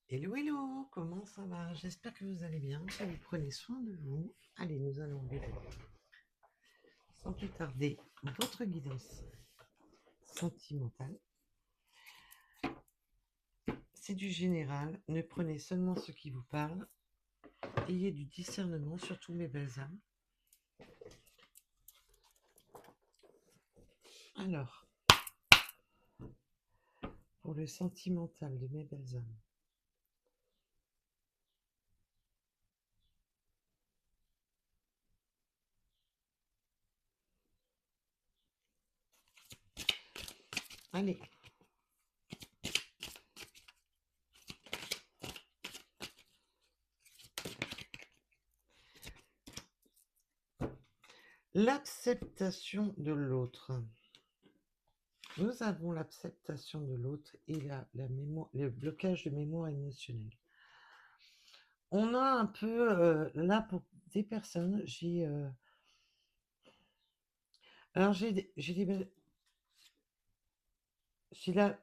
Hello, hello, comment ça va? J'espère que vous allez bien, que vous prenez soin de vous. Allez, nous allons vérifier, sans plus tarder, votre guidance sentimentale. C'est du général, ne prenez seulement ce qui vous parle. Ayez du discernement, surtout mes belles âmes. Alors, pour le sentimental de mes belles âmes. Allez, l'acceptation de l'autre. Nous avons l'acceptation de l'autre et la mémoire, le blocage de mémoire émotionnelle. On a un peu, là, pour des personnes, alors j'ai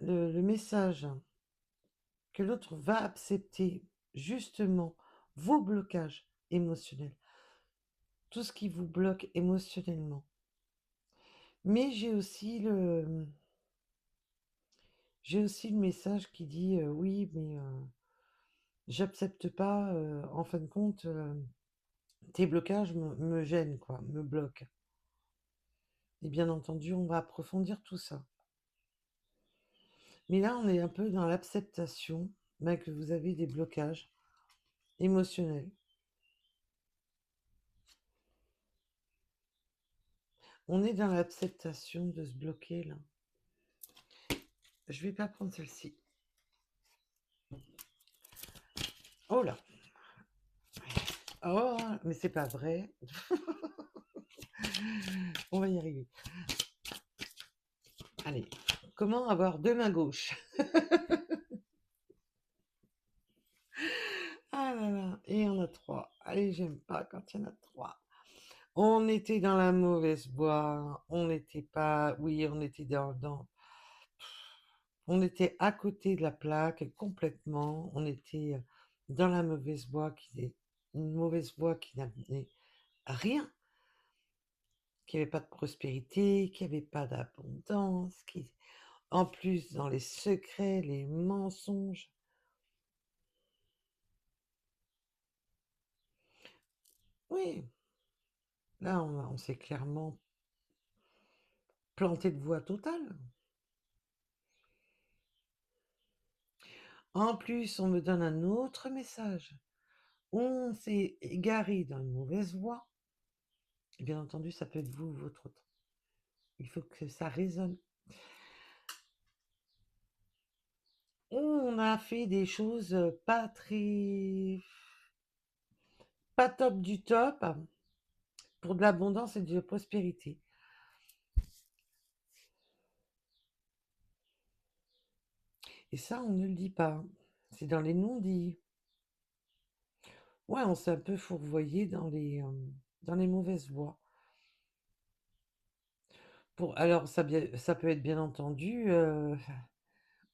le message que l'autre va accepter justement vos blocages émotionnels, tout ce qui vous bloque émotionnellement. Mais j'ai aussi le message qui dit, oui, mais j'accepte pas, en fin de compte, tes blocages me gênent, quoi, me bloquent. Et bien entendu, on va approfondir tout ça. Mais là, on est un peu dans l'acceptation, que vous avez des blocages émotionnels. On est dans l'acceptation de se bloquer là. Je vais pas prendre celle-ci. Oh là. Oh, mais c'est pas vrai. On va y arriver. Allez. Comment avoir deux mains gauches? Ah là là. Et on a trois. Allez, j'aime pas quand il y en a trois. On était dans la mauvaise voie. On n'était pas. Oui, on était on était à côté de la plaque complètement. On était dans la mauvaise voie une mauvaise voie qui n'amenait à rien, qui avait pas de prospérité, qui avait pas d'abondance, en plus dans les secrets, les mensonges. Oui, là on s'est clairement planté de voie totale. En plus, on me donne un autre message. On s'est égaré dans une mauvaise voie. Bien entendu, ça peut être vous ou votre autre. Il faut que ça résonne. On a fait des choses pas top du top pour de l'abondance et de la prospérité. Et ça, on ne le dit pas. C'est dans les non-dits. Ouais, on s'est un peu fourvoyé dans les mauvaises voies. Alors, ça peut être bien entendu,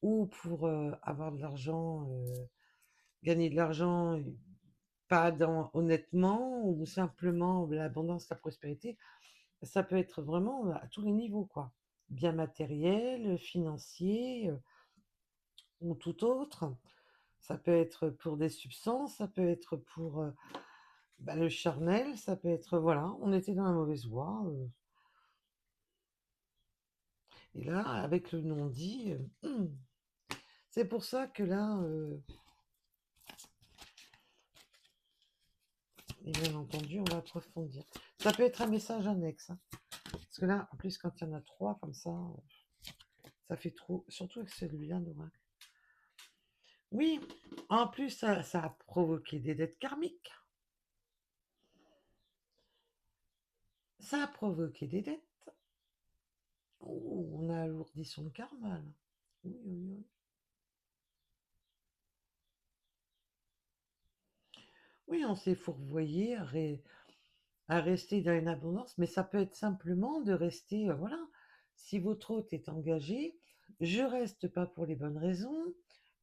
ou pour avoir de l'argent, gagner de l'argent, pas honnêtement, ou simplement l'abondance, la prospérité. Ça peut être vraiment à tous les niveaux, quoi. Bien matériel, financier, ou tout autre. Ça peut être pour des substances, ça peut être pour le charnel, ça peut être... Voilà, on était dans la mauvaise voie. Et là, avec le non-dit, c'est pour ça que là, et bien entendu, on va approfondir. Ça peut être un message annexe, hein. Parce que là, en plus, quand il y en a trois comme ça fait trop. Surtout avec celui-là d'oracle. Oui, en plus, ça a provoqué des dettes karmiques. Ça a provoqué des dettes. Oh, on a alourdi son karma, là. Oui, oui, oui. Oui, on s'est fourvoyé à rester dans une abondance, mais ça peut être simplement de rester, voilà, si votre hôte est engagé, je reste pas pour les bonnes raisons,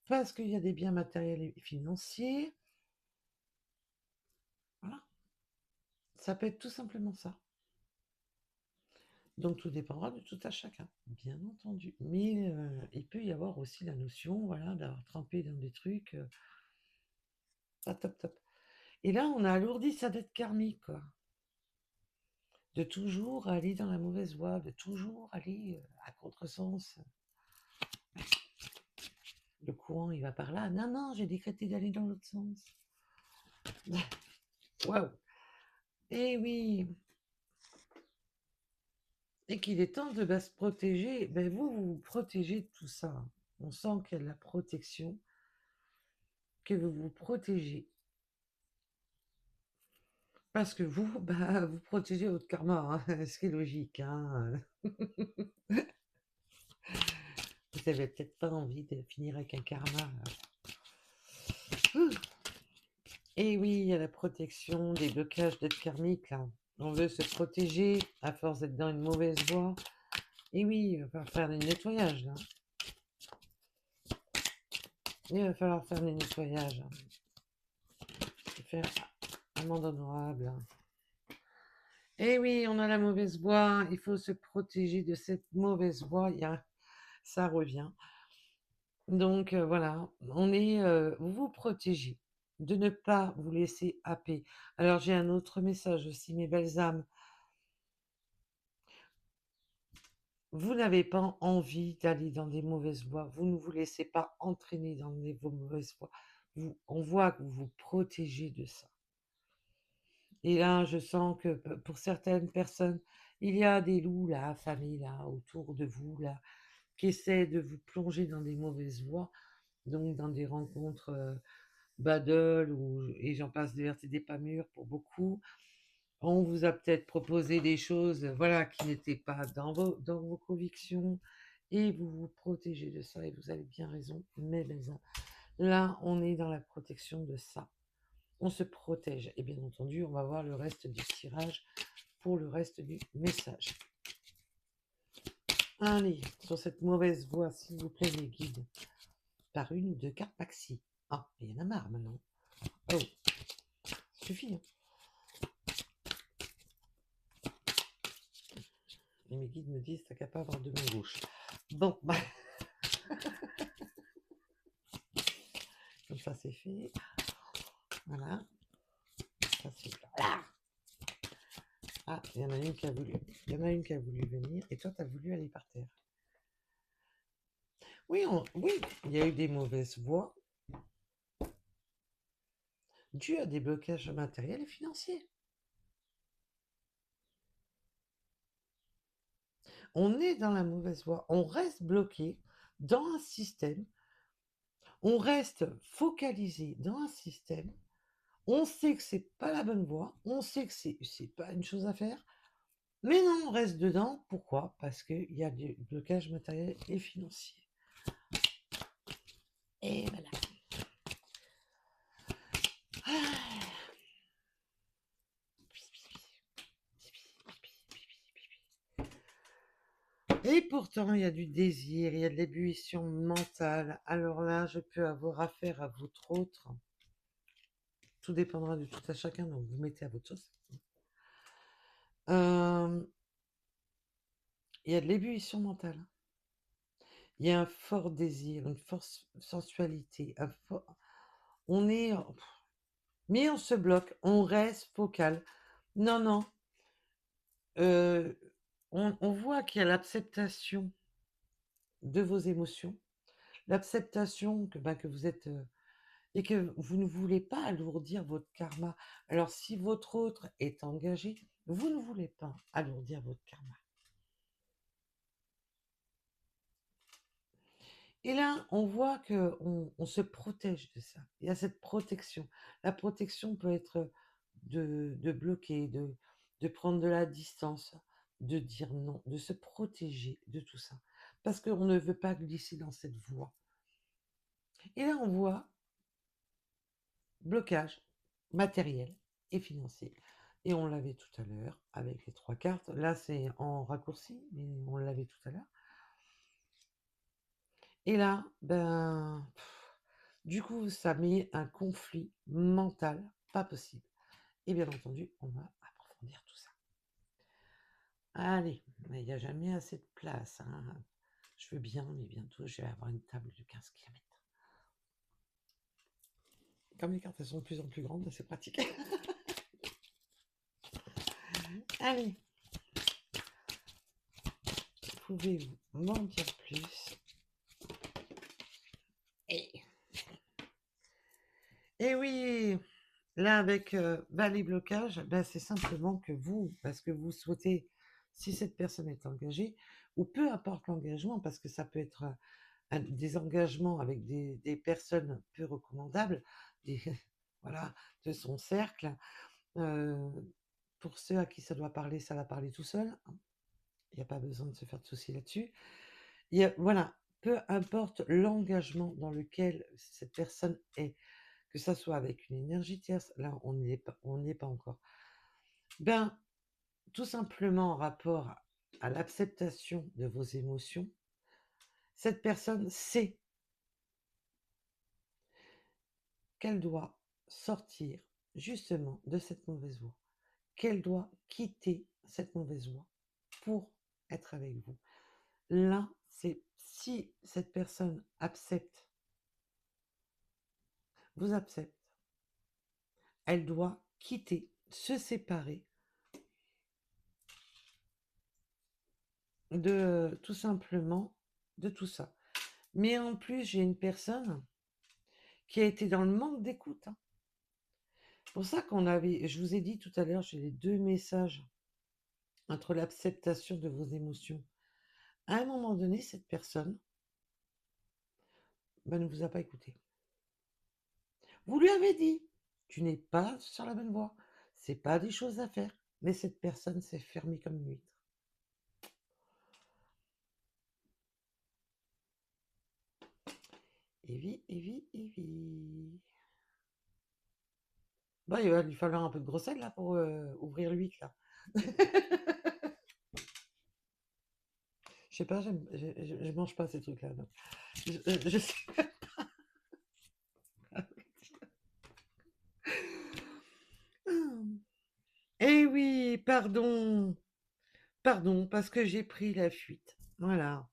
parce qu'il y a des biens matériels et financiers. Voilà, ça peut être tout simplement ça. Donc tout dépendra de tout à chacun, bien entendu. Mais il peut y avoir aussi la notion, voilà, d'avoir trempé dans des trucs, pas top top. Et là, on a alourdi sa dette karmique, quoi. De toujours aller dans la mauvaise voie, de toujours aller à contresens. Le courant, il va par là. Non, non, j'ai décrété d'aller dans l'autre sens. Waouh! Eh oui! Et qu'il est temps de se protéger. Ben vous vous protégez de tout ça. On sent qu'il y a de la protection, que vous vous protégez. Parce que vous, bah, vous protégez votre karma, hein, ce qui est logique. Hein. Vous avez peut-être pas envie de finir avec un karma. Et oui, il y a la protection des blocages d'être karmique, là. On veut se protéger à force d'être dans une mauvaise voie. Et oui, il va falloir faire des nettoyages, là. Il va falloir faire des nettoyages. Faire amende honorable. Et oui, on a la mauvaise voie. Il faut se protéger de cette mauvaise voie. Ça revient. Donc voilà, vous vous protégez de ne pas vous laisser happer. Alors j'ai un autre message aussi, mes belles âmes. Vous n'avez pas envie d'aller dans des mauvaises voies. Vous ne vous laissez pas entraîner dans des mauvaises voies. On voit que vous vous protégez de ça. Et là, je sens que pour certaines personnes, il y a des loups là, affamés là, autour de vous là, qui essaient de vous plonger dans des mauvaises voies, donc dans des rencontres Badol et j'en passe des vertes et des pas mûres pour beaucoup. On vous a peut-être proposé des choses, voilà, qui n'étaient pas dans vos convictions et vous vous protégez de ça et vous avez bien raison, mes belles âmes. Là, on est dans la protection de ça. On se protège et bien entendu, on va voir le reste du tirage pour le reste du message. Allez, sur cette mauvaise voie, s'il vous plaît, les guides, par une ou deux cartes maxi. Ah, il y en a marre maintenant. Oh, suffit. Hein. Et mes guides me disent t'as qu'à pas avoir de main gauche. Bon, bah. Comme ça c'est fait. Voilà. Ça c'est là. Ah, il y en a une qui a voulu. Il y en a une qui a voulu venir et toi tu as voulu aller par terre. Oui, oui, il y a eu des mauvaises voies dues à des blocages matériels et financiers. On est dans la mauvaise voie. On reste bloqué dans un système. On reste focalisé dans un système. On sait que c'est pas la bonne voie. On sait que c'est pas une chose à faire. Mais non, on reste dedans. Pourquoi? Parce qu'il y a des blocages matériels et financiers. Et voilà. Et pourtant, il y a du désir, il y a de l'ébullition mentale. Alors là, je peux avoir affaire à votre autre. Tout dépendra de tout à chacun, donc vous mettez à votre sauce. Il y a de l'ébullition mentale. Il y a un fort désir, une forte sensualité. On est... Mais on se bloque, on reste focal. Non, non. On voit qu'il y a l'acceptation de vos émotions, l'acceptation que vous êtes... et que vous ne voulez pas alourdir votre karma. Alors si votre autre est engagé, vous ne voulez pas alourdir votre karma. Et là, on voit qu'on se protège de ça. Il y a cette protection. La protection peut être de bloquer, de prendre de la distance, de dire non, de se protéger de tout ça. Parce qu'on ne veut pas glisser dans cette voie. Et là, on voit blocage matériel et financier. Et on l'avait tout à l'heure avec les 3 cartes. Là, c'est en raccourci, mais on l'avait tout à l'heure. Et là, ben, Du coup, ça met un conflit mental pas possible. Et bien entendu, on va approfondir tout ça. Allez, mais il n'y a jamais assez de place, hein. Je veux bien, mais bientôt, je vais avoir une table de 15 kilomètres. Comme les cartes elles sont de plus en plus grandes, c'est pratique. Allez, pouvez-vous m'en dire plus? Et, et oui, là avec les blocages, c'est simplement que vous, parce que vous souhaitez, si cette personne est engagée, ou peu importe l'engagement, parce que ça peut être des engagements avec des personnes peu recommandables, des, voilà, de son cercle. euh, pour ceux à qui ça doit parler, ça va parler tout seul, hein. Il n'y a pas besoin de se faire de soucis là-dessus. Voilà, peu importe l'engagement dans lequel cette personne est, que ça soit avec une énergie tierce, là on n'y est pas encore. Ben, tout simplement en rapport à l'acceptation de vos émotions, cette personne sait qu'elle doit sortir justement de cette mauvaise voie, qu'elle doit quitter cette mauvaise voie pour être avec vous. Là, c'est si cette personne accepte, vous accepte, elle doit quitter, se séparer de tout simplement de tout ça. Mais en plus, j'ai une personne qui a été dans le manque d'écoute, hein. C'est pour ça je vous ai dit tout à l'heure, j'ai les deux messages entre l'acceptation de vos émotions. À un moment donné, cette personne ne vous a pas écouté. Vous lui avez dit, tu n'es pas sur la bonne voie, c'est pas des choses à faire, mais cette personne s'est fermée comme une huître. Evie, Evie, Evie. Bon, il va lui falloir un peu de gros sel là pour ouvrir l'huître là. Je sais pas, je mange pas ces trucs-là. Donc. Je sais. Eh oui, pardon. Pardon, parce que j'ai pris la fuite. Voilà.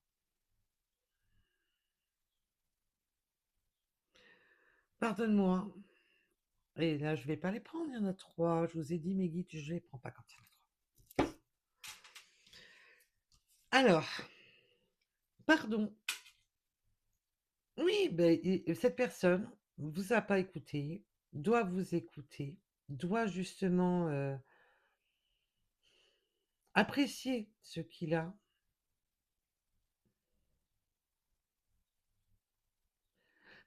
Pardonne-moi. Et là, je vais pas les prendre, il y en a trois. Je vous ai dit, mes guides, je les prends pas quand il y en a trois. Alors, pardon. Oui, cette personne vous a pas écouté, doit vous écouter, doit justement apprécier ce qu'il a.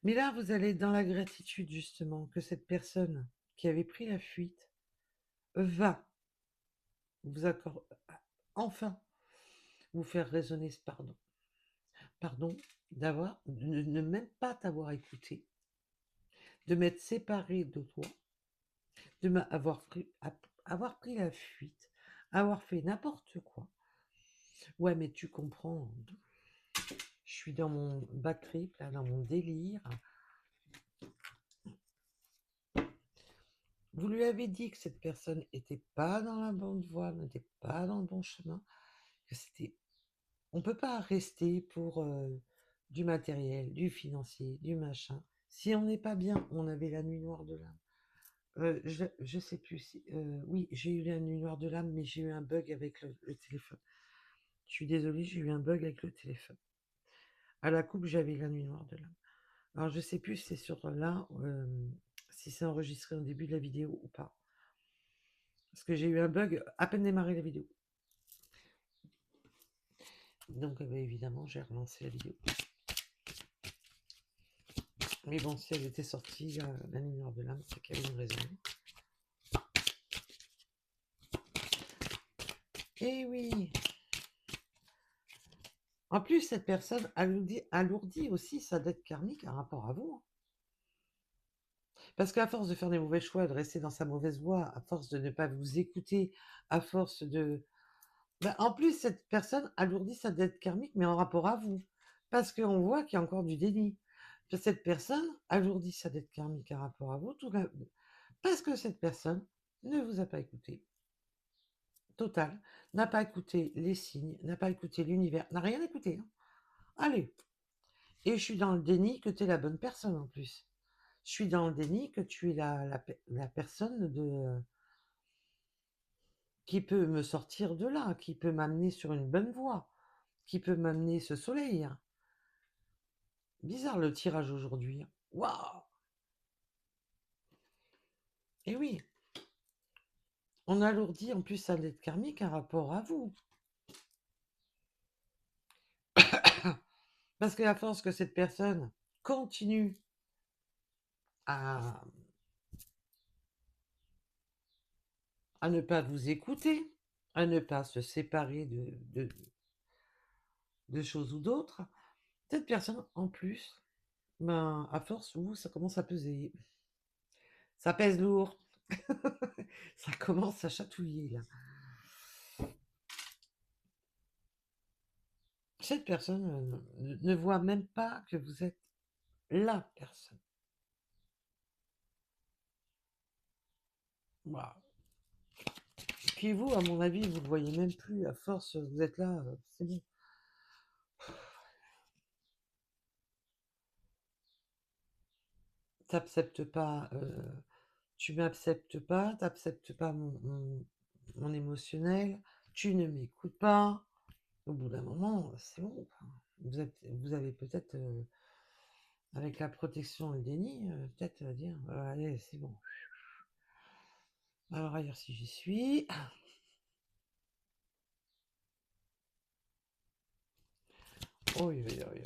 Mais là, vous allez être dans la gratitude, justement, que cette personne qui avait pris la fuite va vous accorder, enfin, vous faire résonner ce pardon. Pardon de ne même pas t'avoir écouté, de m'être séparé de toi, de avoir pris la fuite, avoir fait n'importe quoi. Ouais, mais tu comprends, je suis dans mon bad trip, là, dans mon délire. Vous lui avez dit que cette personne n'était pas dans la bonne voie, n'était pas dans le bon chemin, que c'était... On ne peut pas rester pour du matériel, du financier, du machin. Si on n'est pas bien, on avait la nuit noire de l'âme. Je sais plus si... oui, j'ai eu la nuit noire de l'âme, mais j'ai eu un bug avec le téléphone. Je suis désolée, j'ai eu un bug avec le téléphone. À la coupe, j'avais la nuit noire de l'âme. Alors, je sais plus si c'est sur là, si c'est enregistré au début de la vidéo ou pas. Parce que j'ai eu un bug à peine démarré la vidéo. Donc, évidemment, j'ai relancé la vidéo. Mais bon, si elle était sortie, la nuit noire de l'âme, c'est qu'il y avait une raison. Eh oui! En plus, cette personne alourdit aussi sa dette karmique par rapport à vous, hein. Parce qu'à force de faire des mauvais choix, de rester dans sa mauvaise voie, à force de ne pas vous écouter, à force de... en plus, cette personne alourdit sa dette karmique, mais en rapport à vous. Parce qu'on voit qu'il y a encore du déni. que cette personne alourdit sa dette karmique par rapport à vous, parce que cette personne ne vous a pas écouté. Total. N'a pas écouté les signes, n'a pas écouté l'univers, n'a rien écouté, hein. Allez. Et je suis dans le déni que tu es la bonne personne en plus. Je suis dans le déni que tu es la personne qui peut me sortir de là, qui peut m'amener sur une bonne voie, qui peut m'amener ce soleil, hein. Bizarre le tirage aujourd'hui, hein. Waouh! Et oui, on alourdit en plus sa dette karmique un rapport à vous. Parce qu'à force que cette personne continue à, à ne pas vous écouter, à ne pas se séparer de choses ou d'autres, cette personne, en plus, ben, à force, ça commence à peser. Ça pèse lourd. Ça commence à chatouiller, là. Cette personne ne voit même pas que vous êtes la personne. Waouh. Puis vous, à mon avis, vous ne le voyez même plus. À force, vous êtes là, c'est bon. T'acceptes pas, tu m'acceptes pas, t'acceptes pas mon émotionnel, tu ne m'écoutes pas. Au bout d'un moment, c'est bon, quoi. Vous avez peut-être, avec la protection et le déni, peut-être dire, allez, c'est bon. Alors ailleurs si j'y suis. Oui, oui, oui, oui.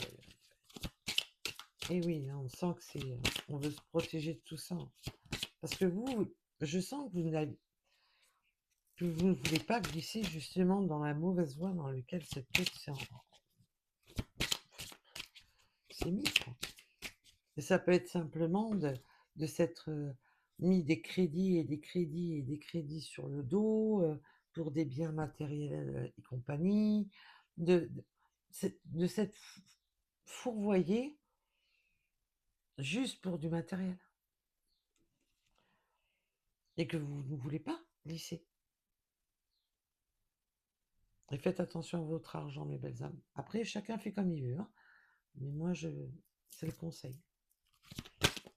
Et oui, hein, on sent que c'est, on veut se protéger de tout ça. Parce que vous, je sens que que vous ne voulez pas glisser justement dans la mauvaise voie dans laquelle cette tête s'est mise, quoi. Et ça peut être simplement de s'être mis des crédits et des crédits et des crédits sur le dos pour des biens matériels et compagnie, de s'être fourvoyé juste pour du matériel et que vous ne voulez pas glisser. Et faites attention à votre argent, mes belles âmes. Après, chacun fait comme il veut, hein. Mais moi, c'est le conseil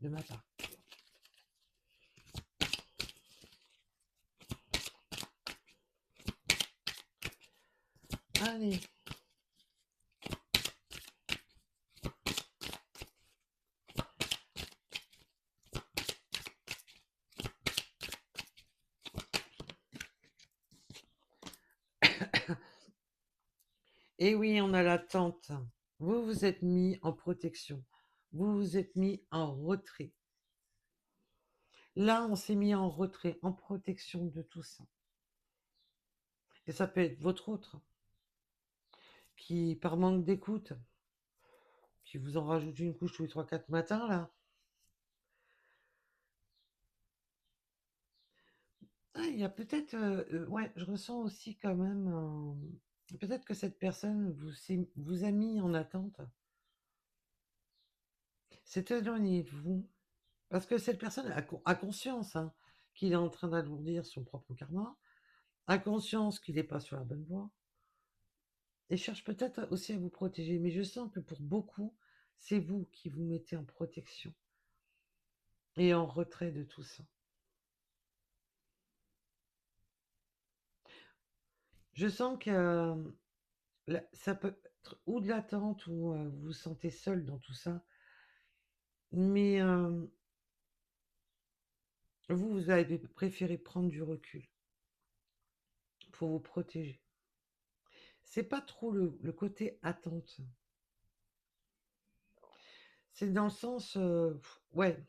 de ma part. Allez. Et oui, on a l'attente. Vous vous êtes mis en protection. Vous vous êtes mis en retrait. Là, on s'est mis en retrait, en protection de tout ça. Et ça peut être votre autre, qui, par manque d'écoute, qui vous en rajoute une couche tous les 3-4 matins, là. Ah, il y a peut-être... ouais, je ressens aussi quand même... peut-être que cette personne vous a mis en attente. C'est éloigné de vous. Parce que cette personne a conscience, hein, qu'il est en train d'alourdir son propre karma, a conscience qu'il n'est pas sur la bonne voie, et cherche peut-être aussi à vous protéger. Mais je sens que pour beaucoup, c'est vous qui vous mettez en protection et en retrait de tout ça. Je sens que ça peut être ou de l'attente ou vous vous sentez seul dans tout ça, mais vous avez préféré prendre du recul pour vous protéger. C'est pas trop le côté attente. C'est dans le sens, ouais,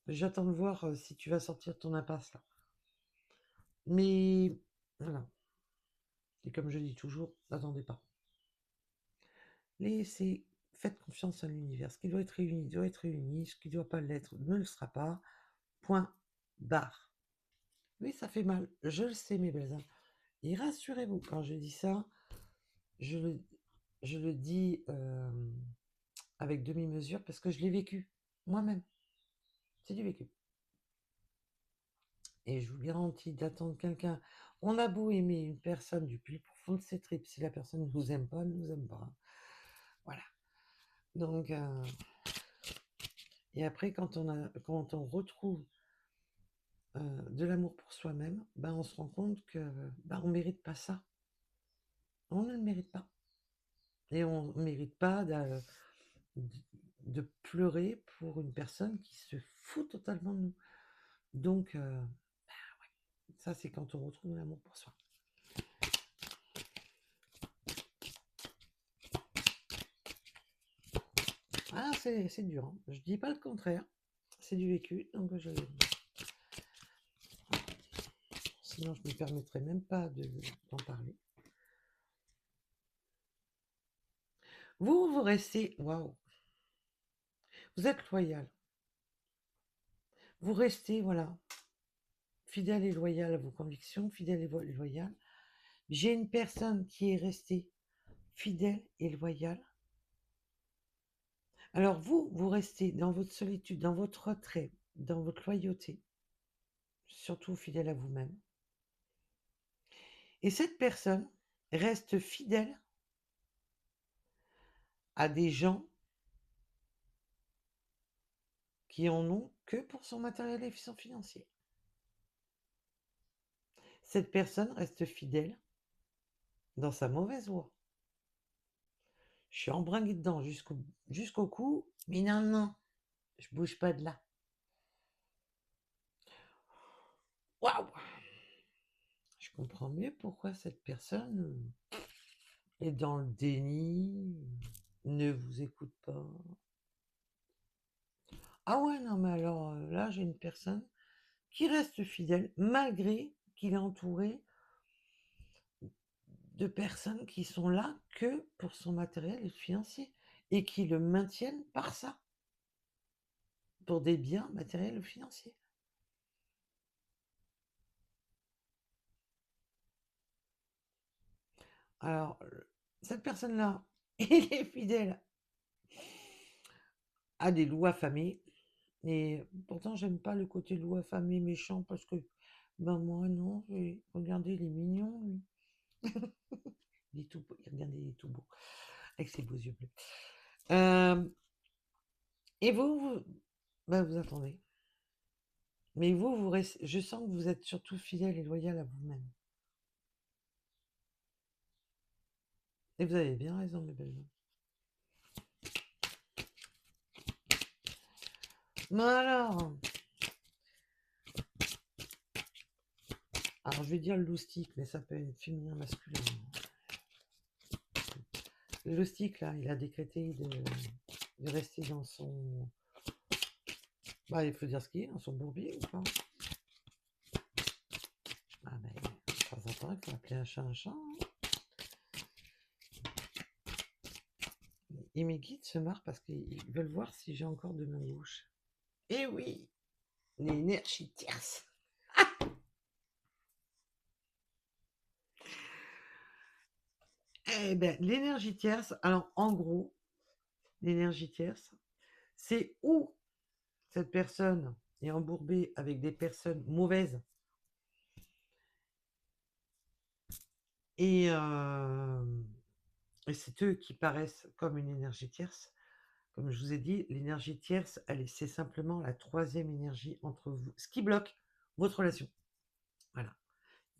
j'attends de voir si tu vas sortir de ton impasse là. Mais voilà. Et comme je dis toujours, n'attendez pas. Laissez, faites confiance à l'univers. Ce qui doit être réuni doit être réuni. Ce qui ne doit pas l'être ne le sera pas. Point barre. Oui, ça fait mal. Je le sais, mes belles âmes. Et rassurez-vous, quand je dis ça, je le dis avec demi-mesure parce que je l'ai vécu moi-même. C'est du vécu. Et je vous garantis d'attendre quelqu'un. On a beau aimer une personne du plus profond de ses tripes, si la personne ne nous aime pas, elle ne nous aime pas. Voilà. Donc, et après, quand on retrouve de l'amour pour soi-même, ben, on se rend compte que ben, on ne mérite pas ça. On ne le mérite pas. Et on ne mérite pas de pleurer pour une personne qui se fout totalement de nous. Donc, ça, c'est quand on retrouve l'amour pour soi. Ah, c'est dur. Hein. Je dis pas le contraire. C'est du vécu, donc sinon je ne me permettrais même pas d'en parler. Vous restez, waouh, vous êtes loyal. Vous restez, voilà, fidèle et loyal à vos convictions, fidèle et loyal. J'ai une personne qui est restée fidèle et loyale. Alors vous restez dans votre solitude, dans votre retrait, dans votre loyauté, surtout fidèle à vous-même. Et cette personne reste fidèle à des gens qui en ont que pour son matériel et son financier. Cette personne reste fidèle dans sa mauvaise voie. Je suis embringuée dedans jusqu'au cou, mais non, je bouge pas de là. Waouh! Je comprends mieux pourquoi cette personne est dans le déni, ne vous écoute pas. Ah ouais, non, mais alors là, j'ai une personne qui reste fidèle malgré qu'il est entouré de personnes qui sont là que pour son matériel et financier et qui le maintiennent par ça, pour des biens matériels ou financiers. Alors, cette personne-là, il est fidèle à des loups affamés. Et pourtant, j'aime pas le côté loup affamé méchant parce que, ben moi, non, regardez, il est mignon. Lui. Regardez, il est tout beau, avec ses beaux yeux bleus. Et ben, vous attendez. Mais vous restez, je sens que vous êtes surtout fidèle et loyal à vous-même. Et vous avez bien raison, mes belles. Mais alors je vais dire le loustic, mais ça peut être féminin, masculin. Le loustic, là, il a décrété de rester dans son... Bah, il faut dire ce qu'il est, dans son bourbier ou pas? Ah ben, de temps en temps, il faut appeler un chat un chat. Hein. Et mes guides se marrent parce qu'ils veulent voir si j'ai encore de main gauche. Eh oui, l'énergie tierce. Eh ben, l'énergie tierce, alors en gros, l'énergie tierce, c'est où cette personne est embourbée avec des personnes mauvaises et, et c'est eux qui paraissent comme une énergie tierce. Comme je vous ai dit, l'énergie tierce, c'est simplement la troisième énergie entre vous, ce qui bloque votre relation. Voilà.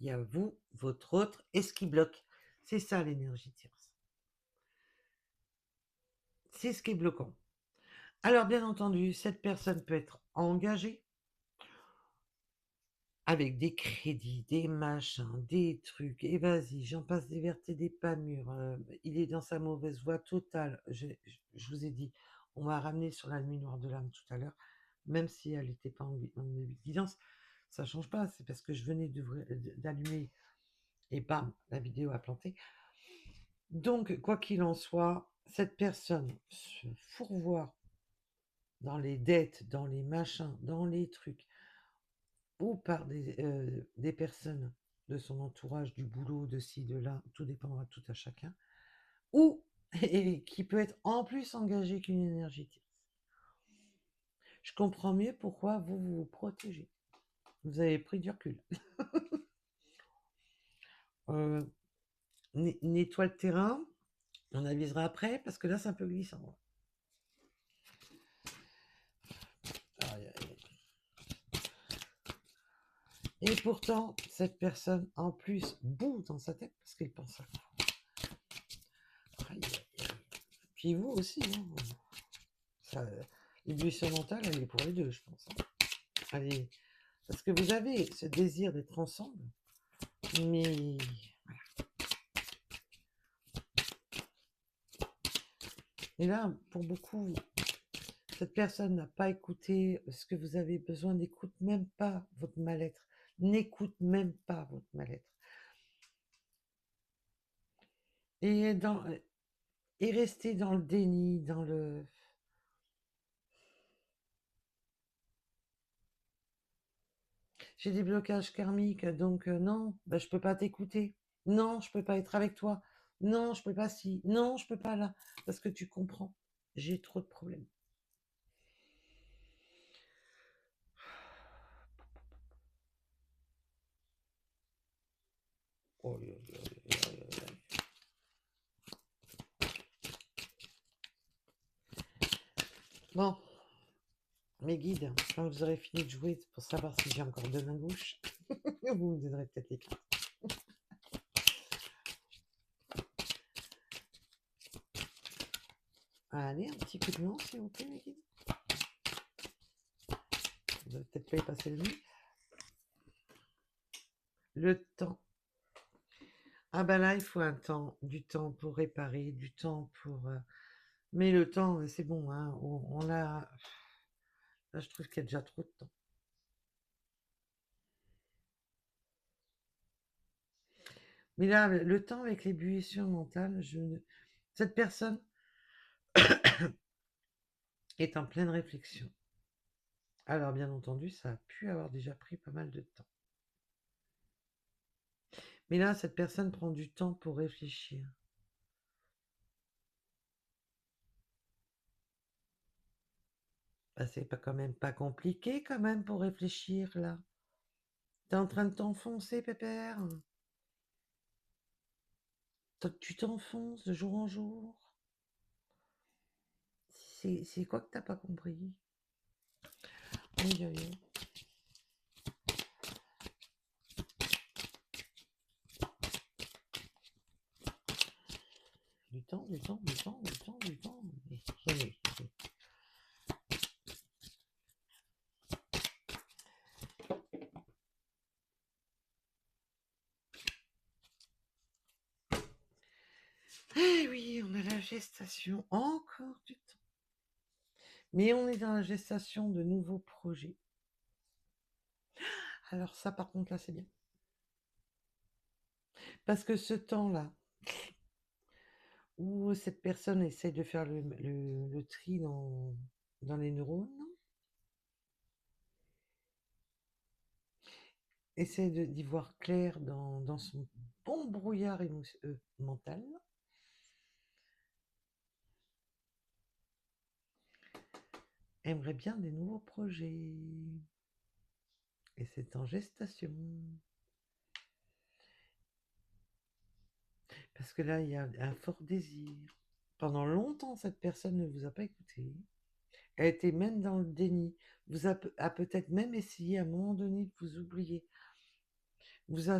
Il y a vous, votre autre, et ce qui bloque. C'est ça l'énergie tierce. C'est ce qui est bloquant. Alors, bien entendu, cette personne peut être engagée avec des crédits, des machins, des trucs, et vas-y, j'en passe des vertes et des pas mûres. Il est dans sa mauvaise voie totale. Je vous ai dit, on m'a ramené sur la nuit noire de l'âme tout à l'heure, même si elle n'était pas en évidence, ça change pas, c'est parce que je venais d'allumer et bam, la vidéo a planté. Donc, quoi qu'il en soit, cette personne se fourvoie dans les dettes, dans les machins, dans les trucs, ou par des personnes de son entourage, du boulot, de ci, de là, tout dépendra tout à chacun, ou et qui peut être en plus engagé qu'une énergie tierce. Je comprends mieux pourquoi vous vous protégez. Vous avez pris du recul. Euh, nettoie le terrain, on avisera après, parce que là, c'est un peu glissant. Aïe, aïe, aïe. Et pourtant, cette personne, en plus, boue dans sa tête, parce qu'elle pense à quoi. Aïe, aïe, aïe. Puis vous aussi, hein. Ça, l'ébullition mentale, elle est pour les deux, je pense, hein. Allez, parce que vous avez ce désir d'être ensemble, mais voilà. Et là, pour beaucoup, cette personne n'a pas écouté ce que vous avez besoin, n'écoute même pas votre mal-être, n'écoute même pas votre mal-être. Et, et rester dans le déni, dans le... J'ai des blocages karmiques, donc non, bah, je peux pas t'écouter. Non, je peux pas être avec toi. Non, je peux pas ci. Non, je peux pas là. Parce que tu comprends, j'ai trop de problèmes. Oh, bon, mes guides, quand vous aurez fini de jouer pour savoir si j'ai encore deux mains gauche, vous me donnerez peut-être les cartes. Allez, un petit coup de main, s'il vous plaît, mes guides. Vous n'avez peut-être pas y passer le nuit. Le temps. Ah ben là, il faut un temps, du temps pour réparer, du temps pour... Mais le temps, c'est bon, hein, on a... Là, je trouve qu'il y a déjà trop de temps. Mais là, le temps avec l'ébullition mentale, cette personne est en pleine réflexion. Alors, bien entendu, ça a pu avoir déjà pris pas mal de temps. Mais là, cette personne prend du temps pour réfléchir. Bah, c'est pas quand même pas compliqué quand même pour réfléchir là. T'es en train de t'enfoncer, Pépère. Tu t'enfonces de jour en jour. C'est quoi que t'as pas compris? Aïe, aïe, aïe. Du temps, du temps, du temps, du temps, du temps. Eh oui, on a la gestation, encore du temps. Mais on est dans la gestation de nouveaux projets. Alors ça, par contre, là, c'est bien. Parce que ce temps-là, où cette personne essaie de faire le tri dans les neurones, essaie d'y voir clair dans son bon brouillard mental, aimerait bien des nouveaux projets. Et c'est en gestation. Parce que là, il y a un fort désir. Pendant longtemps, cette personne ne vous a pas écouté. Elle était même dans le déni. A peut-être même essayé à un moment donné de vous oublier. Vous a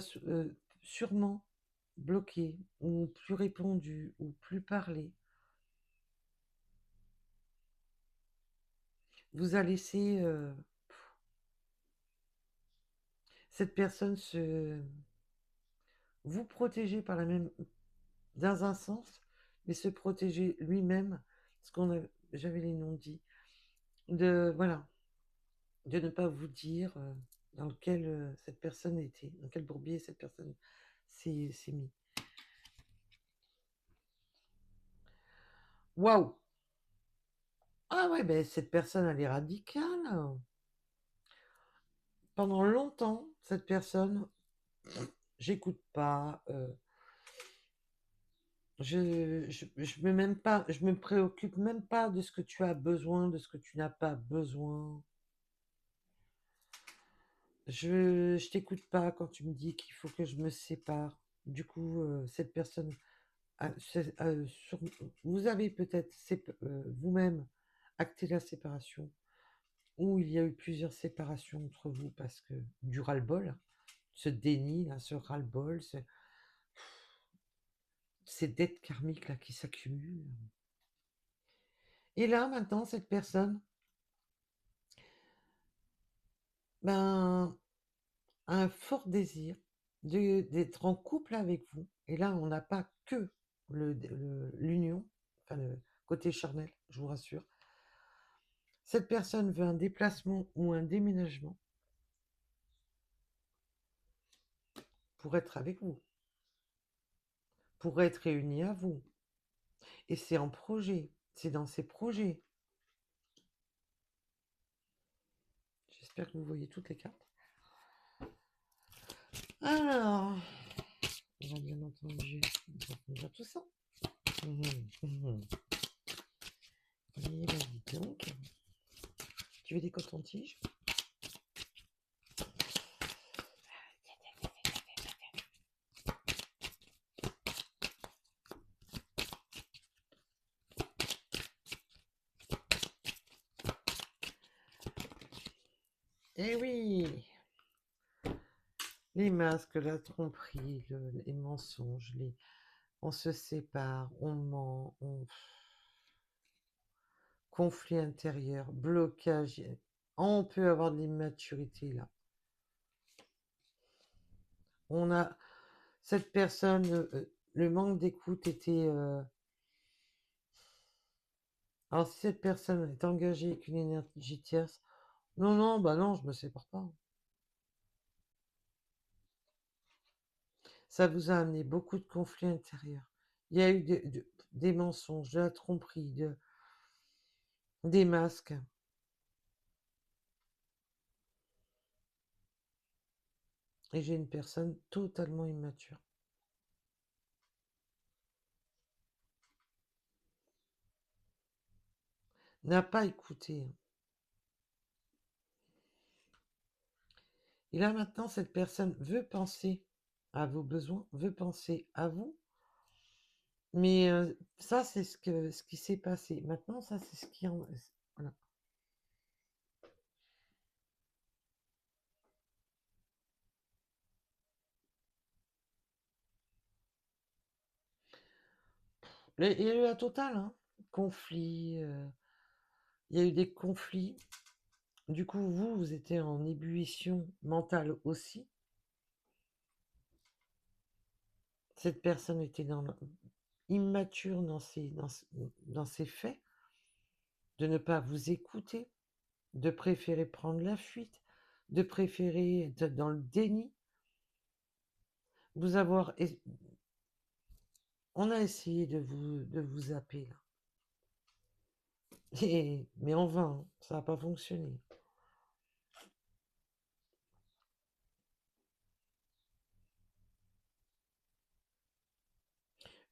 sûrement bloqué, ou plus répondu, ou plus parlé. Vous a laissé cette personne vous protéger par la même, dans un sens, mais se protéger lui-même, ce j'avais les noms dits, voilà, de ne pas vous dire dans lequel cette personne était, dans quel bourbier cette personne s'est mis. Waouh! Ah ouais, ben cette personne, elle est radicale. Pendant longtemps, cette personne, j'écoute pas. Je me préoccupe même pas de ce que tu as besoin, de ce que tu n'as pas besoin. Je t'écoute pas quand tu me dis qu'il faut que je me sépare. Du coup, cette personne, vous avez peut-être vous-même acté la séparation, ou il y a eu plusieurs séparations entre vous parce que du ras-le-bol, ce déni, là, ce ras-le-bol, ces dettes karmiques là qui s'accumulent. Et là, maintenant, cette personne, ben, a un fort désir d'être en couple avec vous. Et là, on n'a pas que l'union, enfin le côté charnel, je vous rassure. Cette personne veut un déplacement ou un déménagement pour être avec vous, pour être réunie à vous. Et c'est en projet, c'est dans ses projets. J'espère que vous voyez toutes les cartes. Alors, on va bien entendu dire tout ça. Et ben, dis donc, tu veux des cotons-tiges? Eh oui, les masques, la tromperie, les mensonges, on se sépare, on ment, conflit intérieur, blocage. On peut avoir de l'immaturité là. On a cette personne, le manque d'écoute était. Alors si cette personne est engagée avec une énergie tierce, non, non, bah non, je me sépare pas. Ça vous a amené beaucoup de conflits intérieurs. Il y a eu des mensonges, de la tromperie, des masques. Et j'ai une personne totalement immature. N'a pas écouté. Et là maintenant, cette personne veut penser à vos besoins, veut penser à vous. Mais ça, c'est ce qui s'est passé. Maintenant, ça, c'est ce qui en... Voilà. Il y a eu la totale, hein. Conflit. Il y a eu des conflits. Du coup, vous étiez en ébullition mentale aussi. Cette personne était immature dans ses faits, de ne pas vous écouter, de préférer prendre la fuite, de préférer être dans le déni, vous avoir... On a essayé de vous zapper, là. Mais en vain, hein, ça n'a pas fonctionné.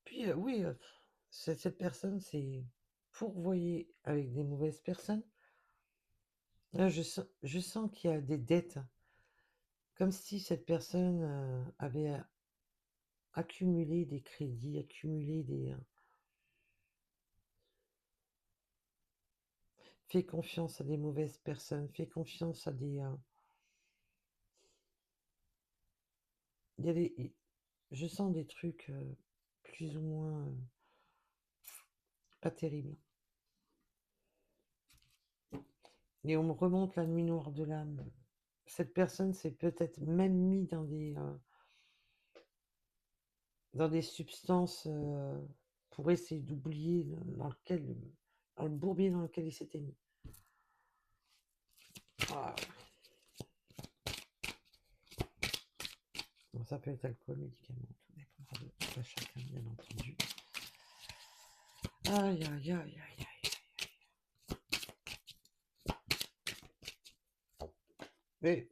Puis oui, cette personne, c'est fourvoyé avec des mauvaises personnes. Là, je sens qu'il y a des dettes, comme si cette personne avait accumulé des crédits, accumulé fait confiance à des mauvaises personnes, fait confiance à des... il y a je sens des trucs plus ou moins pas terribles. Et on me remonte la nuit noire de l'âme. Cette personne s'est peut-être même mis dans des substances pour essayer d'oublier dans le bourbier dans lequel il s'était mis. Ah. Bon, ça peut être alcool, médicament, tout dépendra de chacun, bien entendu. Aïe, aïe, aïe, aïe, aïe. Mais,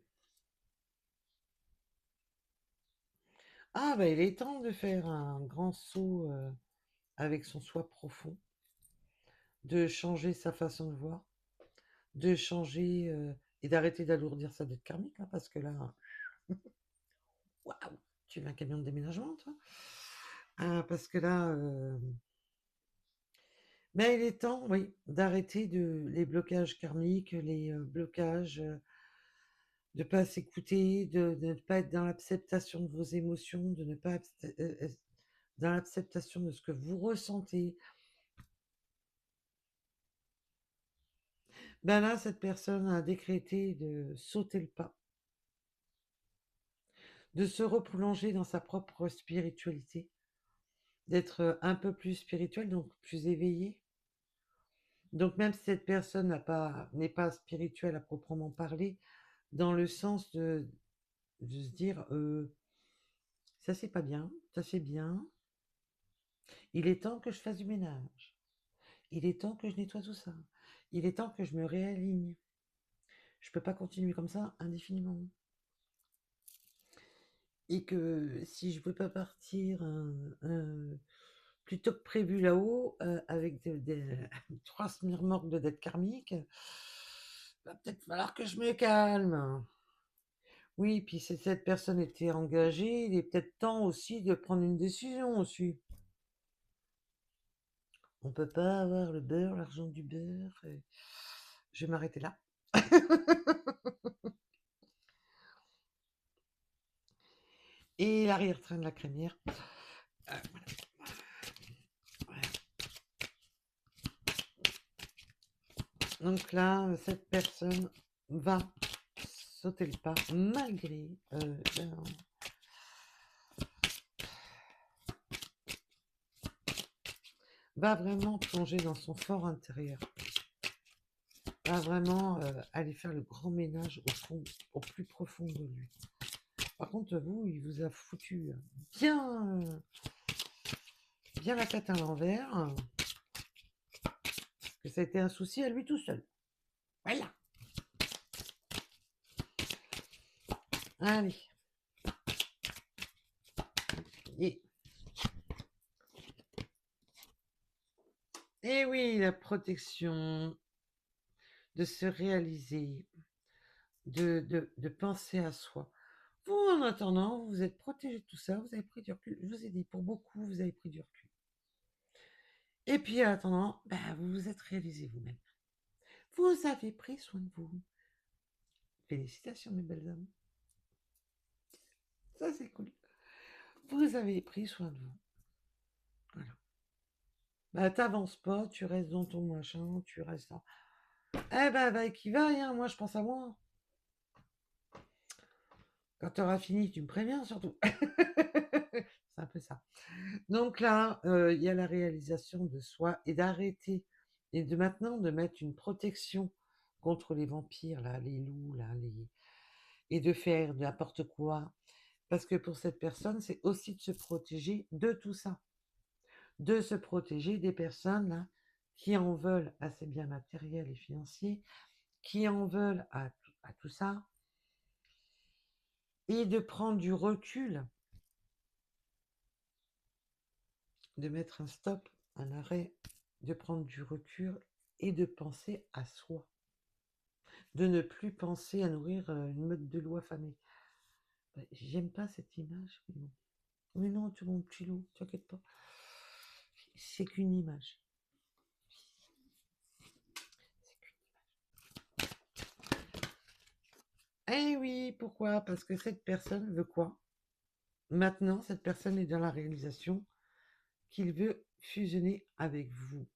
ah, bah, il est temps de faire un grand saut avec son soi profond, de changer sa façon de voir, de changer et d'arrêter d'alourdir sa dette karmique, là, parce que là, waouh, tu veux un camion de déménagement, toi? Parce que là, mais il est temps, oui, d'arrêter les blocages karmiques, les blocages, de ne pas s'écouter, de ne pas être dans l'acceptation de vos émotions, de ne pas être dans l'acceptation de ce que vous ressentez. Ben là, cette personne a décrété de sauter le pas, de se replonger dans sa propre spiritualité, d'être un peu plus spirituel, donc plus éveillé. Donc même si cette personne n'est pas spirituelle à proprement parler, dans le sens de se dire ça c'est pas bien, ça c'est bien, il est temps que je fasse du ménage, il est temps que je nettoie tout ça, il est temps que je me réaligne. Je peux pas continuer comme ça indéfiniment. Et que si je peux pas partir plus tôt que prévu là-haut, avec des 3 smirmorques de dette karmique, va peut-être falloir que je me calme. Oui, puis si cette personne était engagée, il est peut-être temps aussi de prendre une décision aussi. On peut pas avoir le beurre, l'argent du beurre. Je vais m'arrêter là. Et l'arrière-train de la crémière. Voilà. Donc là, cette personne va sauter le pas malgré va vraiment plonger dans son fort intérieur, va vraiment aller faire le grand ménage au fond, au plus profond de lui. Par contre, vous, il vous a foutu bien, bien la tête à l'envers, parce que ça a été un souci à lui tout seul. Voilà. Allez. Et oui, la protection, de se réaliser, de penser à soi. Vous, en attendant, vous êtes protégé de tout ça, vous avez pris du recul. Je vous ai dit, pour beaucoup, vous avez pris du recul. Et puis, en attendant, vous vous êtes réalisé vous-même. Vous avez pris soin de vous. Félicitations, mes belles âmes. Ça, c'est cool. Vous avez pris soin de vous. Voilà. T'avances pas, tu restes dans ton machin, tu restes là. Eh ben, qui vaille, hein, moi, je pense à moi. Quand tu auras fini, tu me préviens, surtout. C'est un peu ça. Donc là, il y a la réalisation de soi et d'arrêter et de maintenant de mettre une protection contre les vampires, là, les loups, là, et de faire n'importe quoi. Parce que pour cette personne, c'est aussi de se protéger de tout ça, de se protéger des personnes là qui en veulent à ses biens matériels et financiers, qui en veulent à tout ça, et de prendre du recul, de mettre un stop, un arrêt, de prendre du recul et de penser à soi. De ne plus penser à nourrir une meute de loups affamés. J'aime pas cette image, mais non. Mais non, tu mon petit loup, t'inquiète pas. C'est qu'une image. Eh oui, pourquoi? Parce que cette personne veut quoi? Maintenant, cette personne est dans la réalisation qu'il veut fusionner avec vous.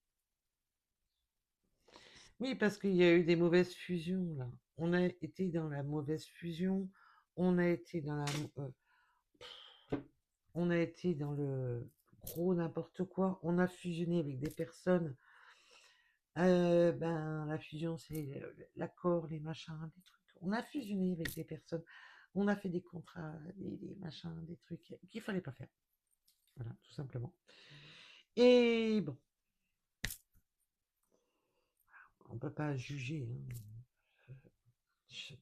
Oui, parce qu'il y a eu des mauvaises fusions, là. On a été dans la mauvaise fusion, on a été dans on a été dans le gros n'importe quoi, on a fusionné avec des personnes. La fusion, c'est l'accord, les machins, des trucs. On a fusionné avec des personnes, on a fait des contrats, des machins, des trucs qu'il fallait pas faire. Voilà, tout simplement. Et bon, on peut pas juger, hein.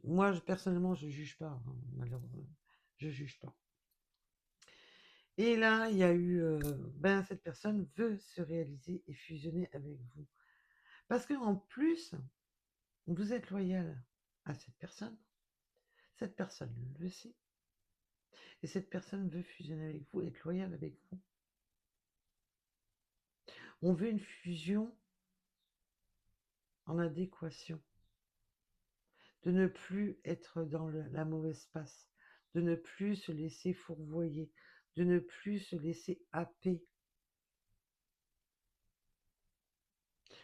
Moi, personnellement, je juge pas, hein, malheureusement. Je juge pas. Et là, il y a eu, ben, cette personne veut se réaliser et fusionner avec vous. Parce que en plus, vous êtes loyal à cette personne le sait, et cette personne veut fusionner avec vous, être loyale avec vous. On veut une fusion en adéquation, de ne plus être dans la mauvaise passe, de ne plus se laisser fourvoyer, de ne plus se laisser happer.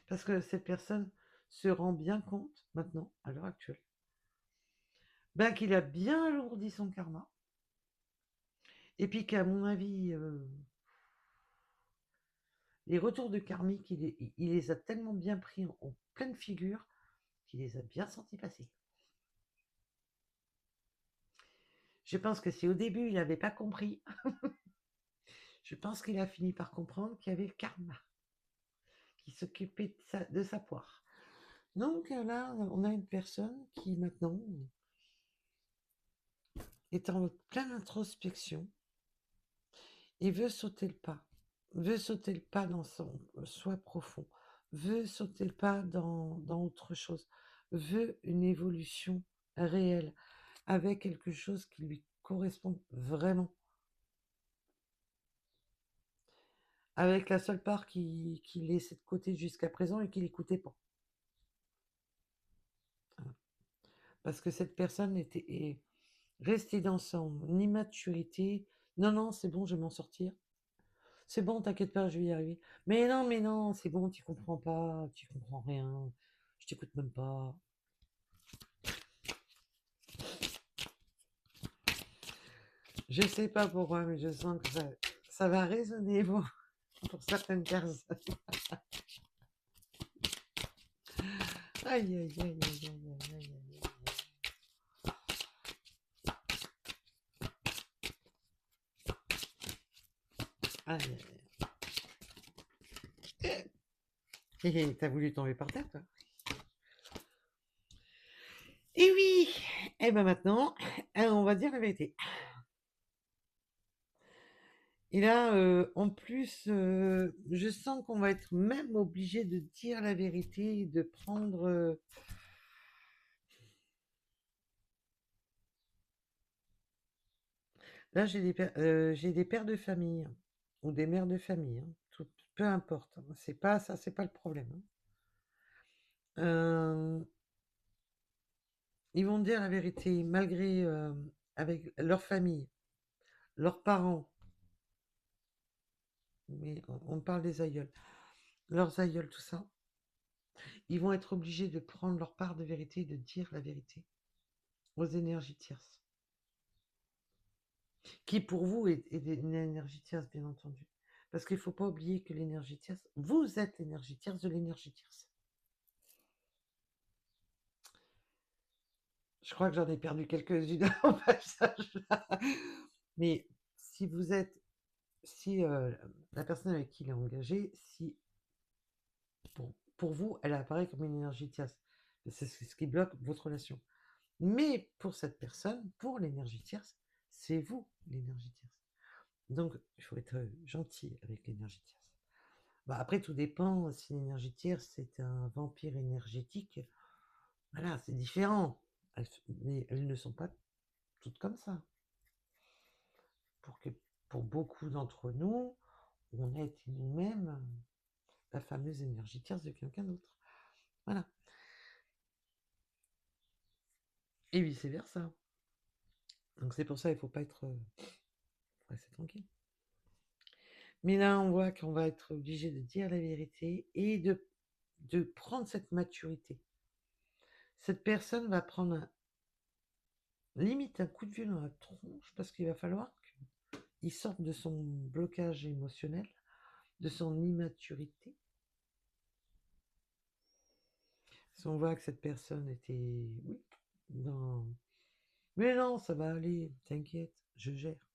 Parce que cette personne se rend bien compte, maintenant, à l'heure actuelle, ben, qu'il a bien alourdi son karma, et puis qu'à mon avis, les retours de karmique, il les a tellement bien pris en pleine figure qu'il les a bien sentis passer. Je pense que si au début il n'avait pas compris, je pense qu'il a fini par comprendre qu'il y avait le karma qui s'occupait de sa poire. Donc là, on a une personne qui maintenant est en pleine introspection et veut sauter le pas dans son soi profond, veut sauter le pas dans autre chose, veut une évolution réelle, avec quelque chose qui lui correspond vraiment, avec la seule part qui laissait de côté jusqu'à présent et qui n'écoutait pas. Voilà. Parce que cette personne est restée dans son immaturité. Non, non, c'est bon, je vais m'en sortir. C'est bon, t'inquiète pas, je vais y arriver. Mais non, c'est bon, tu comprends pas, tu comprends rien. Je t'écoute même pas. Je sais pas pourquoi, mais je sens que ça va résonner pour certaines personnes. Aïe, aïe, aïe, aïe, aïe, aïe, aïe, aïe. Aïe, aïe. T'as voulu tomber par terre, toi? Et oui! Et ben maintenant, on va dire la vérité. Et là, en plus, je sens qu'on va être même obligé de dire la vérité, de prendre. Là, j'ai des pères de famille ou des mères de famille, hein, peu importe, hein, c'est pas ça, c'est pas le problème, hein. Euh, Ils vont dire la vérité malgré avec leur famille, leurs parents, mais on parle des aïeuls, leurs aïeuls, tout ça. Ils vont être obligés de prendre leur part de vérité et de dire la vérité aux énergies tierces, qui pour vous est une énergie tierce, bien entendu. Parce qu'il ne faut pas oublier que l'énergie tierce, vous êtes l'énergie tierce de l'énergie tierce. Je crois que j'en ai perdu quelques-unes au passage là. Mais si vous êtes, si la personne avec qui il est engagé, si pour vous, elle apparaît comme une énergie tierce, c'est ce qui bloque votre relation. Mais pour cette personne, pour l'énergie tierce, c'est vous l'énergie tierce. Donc, il faut être gentil avec l'énergie tierce. Bah, après, tout dépend si l'énergie tierce c'est un vampire énergétique. Voilà, c'est différent. Mais elles ne sont pas toutes comme ça. Pour beaucoup d'entre nous, on a été nous-mêmes la fameuse énergie tierce de quelqu'un d'autre. Voilà. Et vice-versa. Donc c'est pour ça il ne faut pas être... faut rester tranquille. Mais là, on voit qu'on va être obligé de dire la vérité et de prendre cette maturité. Cette personne va prendre limite un coup de vieux dans la tronche parce qu'il va falloir qu'il sorte de son blocage émotionnel, de son immaturité. Si on voit que cette personne était, oui, dans... Mais non, ça va aller, t'inquiète, je gère.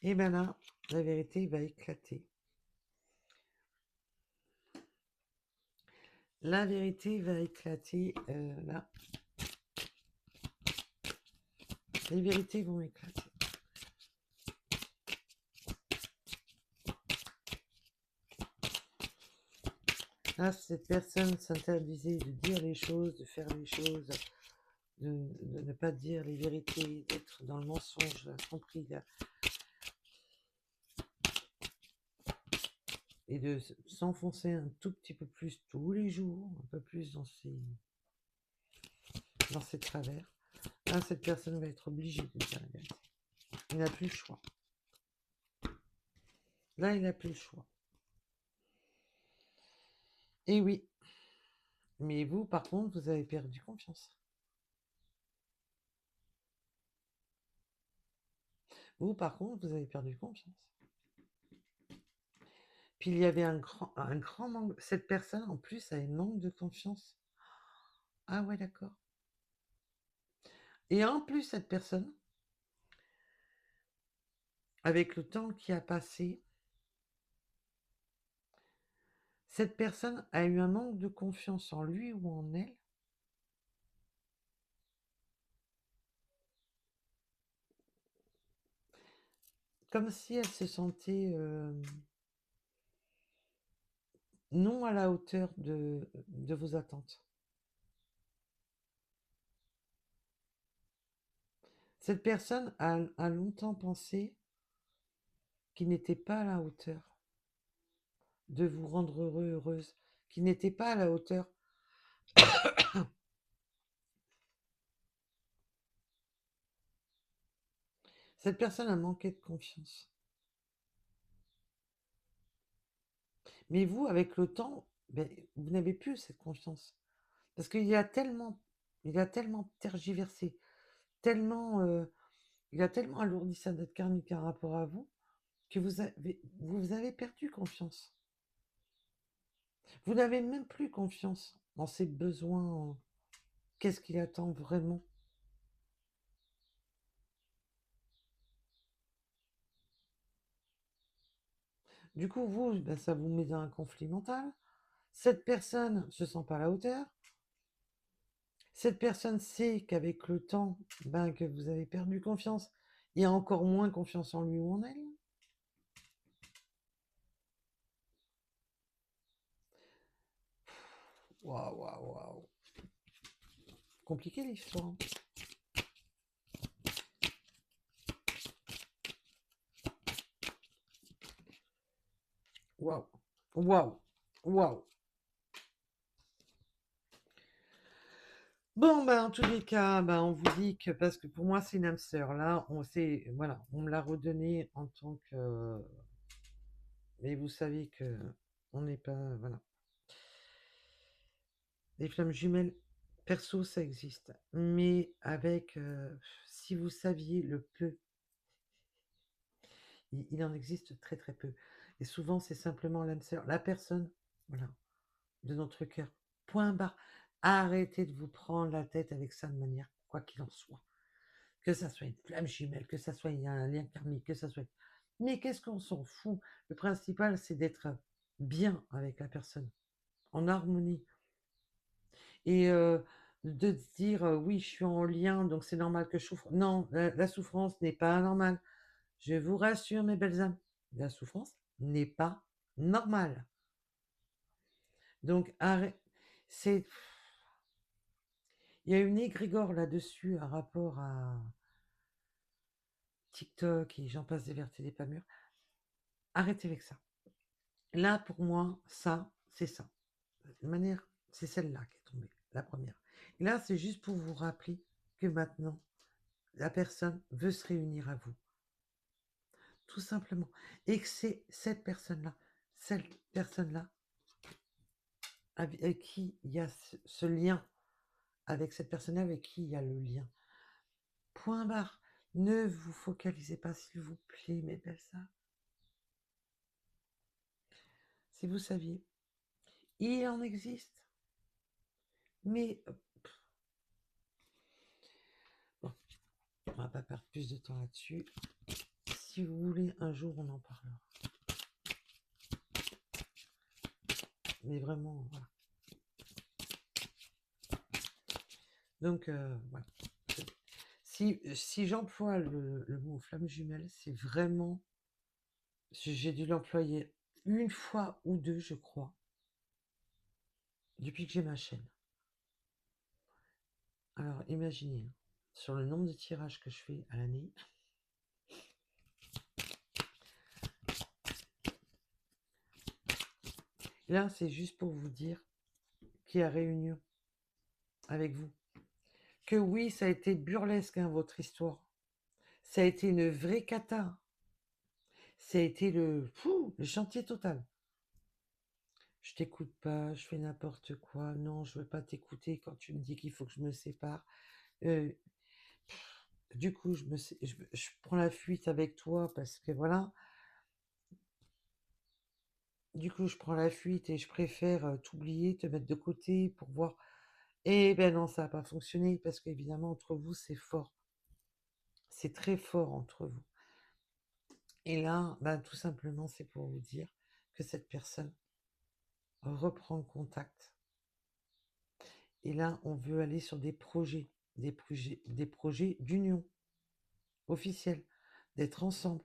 Et bien là, la vérité va éclater. La vérité va éclater là. Les vérités vont éclater. Là, cette personne s'interdisait de dire les choses, de faire les choses, de ne pas dire les vérités, d'être dans le mensonge, la tromperie, et de s'enfoncer un tout petit peu plus tous les jours, un peu plus dans ses travers. Là, cette personne va être obligée de dire la vérité. Il n'a plus le choix. Là, il n'a plus le choix. Et oui. Mais vous, par contre, vous avez perdu confiance. Vous, par contre, vous avez perdu confiance. Puis il y avait un grand manque. Cette personne, en plus, avait manque de confiance. Ah ouais, d'accord. Et en plus, cette personne, avec le temps qui a passé, cette personne a eu un manque de confiance en lui ou en elle. Comme si elle se sentait non à la hauteur de vos attentes. Cette personne a longtemps pensé qu'il n'était pas à la hauteur de vous rendre heureux, heureuse, qu'il n'était pas à la hauteur. Cette personne a manqué de confiance. Mais vous, avec le temps, ben, vous n'avez plus cette confiance. Parce qu'il a tellement tergiversé, il a tellement alourdi sa dette karmique par rapport à vous, que vous avez perdu confiance. Vous n'avez même plus confiance en ses besoins, qu'est-ce qu'il attend vraiment. Du coup, vous, ben, ça vous met dans un conflit mental. Cette personne se sent pas à la hauteur. Cette personne sait qu'avec le temps, ben, que vous avez perdu confiance, il y a encore moins confiance en lui ou en elle. Waouh, waouh, waouh. Compliqué l'histoire, hein. Waouh, waouh, waouh. Bon, ben, en tous les cas, ben, on vous dit que, parce que pour moi, c'est une âme sœur. Là, voilà, on me l'a redonné en tant que. Mais vous savez que on n'est pas. Voilà. Les flammes jumelles, perso, ça existe. Mais avec. Si vous saviez le peu, il en existe très très peu. Et souvent, c'est simplement l'âme sœur, la personne, voilà, de notre cœur. Point barre. Arrêtez de vous prendre la tête avec ça de manière, quoi qu'il en soit. Que ça soit une flamme jumelle, que ça soit un lien karmique, que ça soit. Mais qu'est-ce qu'on s'en fout? Le principal, c'est d'être bien avec la personne, en harmonie. Et de se dire, oui, je suis en lien, donc c'est normal que je souffre. Non, la souffrance n'est pas anormale. Je vous rassure, mes belles âmes, la souffrance n'est pas normale. Donc, arrête. C'est. Il y a une égrégore là-dessus, un rapport à TikTok et j'en passe des vertes et des pas mûres. Arrêtez avec ça. Là, pour moi, ça, c'est ça. De manière, c'est celle-là qui est tombée, la première. Et là, c'est juste pour vous rappeler que maintenant, la personne veut se réunir à vous. Tout simplement. Et que c'est cette personne-là avec qui il y a ce lien, avec cette personne-là avec qui il y a le lien. Point barre. Ne vous focalisez pas, s'il vous plaît, mes belles sœurs. Si vous saviez, il en existe. Mais bon, on va pas perdre plus de temps là-dessus. Si vous voulez, un jour, on en parlera. Mais vraiment, voilà. Donc, voilà. Si j'emploie le mot flamme jumelle, c'est vraiment. J'ai dû l'employer une fois ou deux, je crois. depuis que j'ai ma chaîne. Alors, imaginez, hein, sur le nombre de tirages que je fais à l'année, là, c'est juste pour vous dire qu'il y a réunion avec vous. Que oui, ça a été burlesque, hein, votre histoire. Ça a été une vraie cata. Ça a été le chantier total. Je t'écoute pas, je fais n'importe quoi. Non, je veux pas t'écouter quand tu me dis qu'il faut que je me sépare. Euh, du coup, je prends la fuite avec toi parce que voilà. Du coup, je prends la fuite et je préfère t'oublier, te mettre de côté pour voir. Eh ben non, ça n'a pas fonctionné parce qu'évidemment, entre vous, c'est fort. C'est très fort entre vous. Et là, ben, tout simplement, c'est pour vous dire que cette personne reprend contact. Et là, on veut aller sur des projets d'union officielle, d'être ensemble.